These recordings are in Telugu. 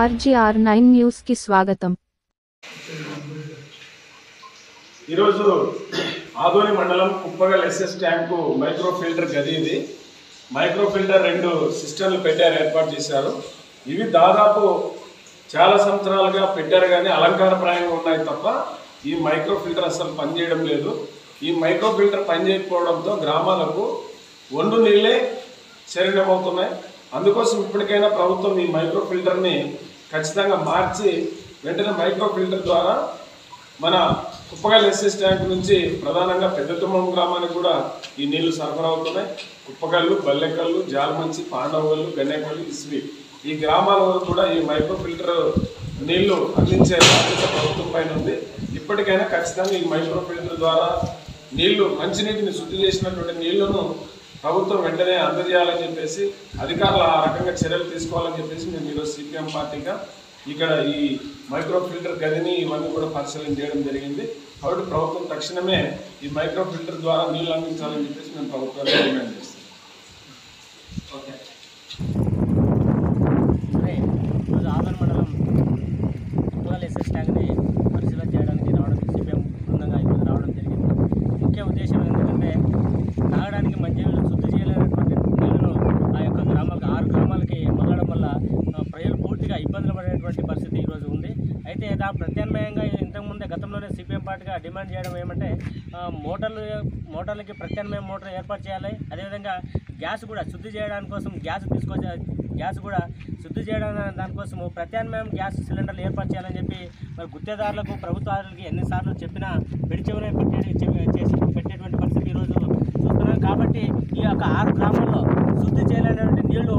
RGR9 న్యూస్ కి స్వాగతం। ఈరోజు ఆదోని మండలం Kuppagal SS tank micro filter గది ఇది మైక్రో ఫిల్టర్ 2 సిస్టంలు పెట్టారు, ఏర్పాటు చేశారు। ఇవి దాదాపు చాలా సంవత్సరాలుగా పెట్టారు కానీ అలంకారప్రాయంగా ఉన్నాయి తప్ప ఈ మైక్రో ఫిల్టర్ అసలు పనిచేయడం లేదు। ఈ మైక్రో ఫిల్టర్ పనిచేయకపోవడంతో గ్రామాలకు ఒండు నీళ్ళే శరణమవుతున్నాయి। అందుకోసం ఇప్పటికైనా ప్రభుత్వం ఈ మైక్రో ఫిల్టర్ని ఖచ్చితంగా మార్చి వెంటనే మైక్రో ఫిల్టర్ ద్వారా మన కుప్పగల్ ఎస్ఎస్ ట్యాంక్ నుంచి ప్రధానంగా పెద్దతుమ్మం గ్రామానికి కూడా ఈ నీళ్లు సరఫరా అవుతున్నాయి। కుప్పగల్లు, బల్లెకల్లు, జాలమంచి, పాండవగల్లు, గన్నేపల్లి, ఇస్వి ఈ గ్రామాల వరకు కూడా ఈ మైక్రో ఫిల్టర్ నీళ్లు అందించే బాధ్యత ప్రభుత్వం పైన ఉంది। ఇప్పటికైనా ఖచ్చితంగా ఈ మైక్రో ఫిల్టర్ ద్వారా నీళ్లు మంచినీటిని శుద్ధి చేసినటువంటి నీళ్లను ప్రభుత్వం వెంటనే అందజేయాలని చెప్పేసి అధికారులు ఆ రకంగా చర్యలు తీసుకోవాలని చెప్పేసి మేము ఈరోజు సిపిఎం పార్టీగా ఇక్కడ ఈ మైక్రో ఫిల్టర్ గదిని ఇవన్నీ కూడా పరిశీలన చేయడం జరిగింది। కాబట్టి ప్రభుత్వం తక్షణమే ఈ మైక్రో ఫిల్టర్ ద్వారా నీళ్లు అందించాలని చెప్పేసి మేము ప్రభుత్వాన్ని డిమాండ్ చేస్తాం। ఆదోని మండలం కుప్పగల్ ఎస్ఎస్ ట్యాంక్ని పరిశీలన చేయడానికి సిపిఎం బృందంగా ఈరోజు రావడం జరిగింది। ముఖ్య ఉద్దేశం ఏంటంటే తాగడానికి మంచినీళ్ళు శుద్ధి చేయలేనటువంటి నీళ్లను ఆ యొక్క గ్రామాలకు 6 గ్రామాలకి మొదలడం వల్ల ప్రజలు పూర్తిగా ఇబ్బందులు పడేటువంటి పరిస్థితి ఈరోజు ఉంది। అయితే ప్రత్యామ్నాయంగా ఇంతకుముందే గతంలోనే సిపిఎం పార్టీగా డిమాండ్ చేయడం ఏమంటే మోటార్లకి ప్రత్యామ్నాయ మోటార్ ఏర్పాటు చేయాలి। అదేవిధంగా గ్యాస్ కూడా శుద్ధి చేయడానికి కోసం గ్యాస్ కూడా శుద్ధి చేయడం దానికోసము ప్రత్యామ్నాయం గ్యాస్ సిలిండర్లు ఏర్పాటు చేయాలని చెప్పి మరి గుత్తేదారులకు ప్రభుత్వాలకు ఎన్నిసార్లు చెప్పినా పెడిచెవినే పెట్టేటువంటి పరిస్థితి ఈరోజు చూస్తున్నాం। కాబట్టి ఈ యొక్క 6 గ్రామాల్లో శుద్ధి చేయలేనటువంటి నీళ్లు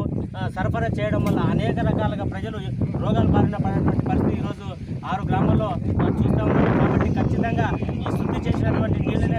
సరఫరా చేయడం వల్ల అనేక రకాలుగా ప్రజలు రోగాలు బారిన పడినటువంటి పరిస్థితి ఈరోజు 6 గ్రామాల్లో చూస్తూ ఉన్నాం। కాబట్టి ఖచ్చితంగా ఈ శుద్ధి చేసినటువంటి నీళ్ళని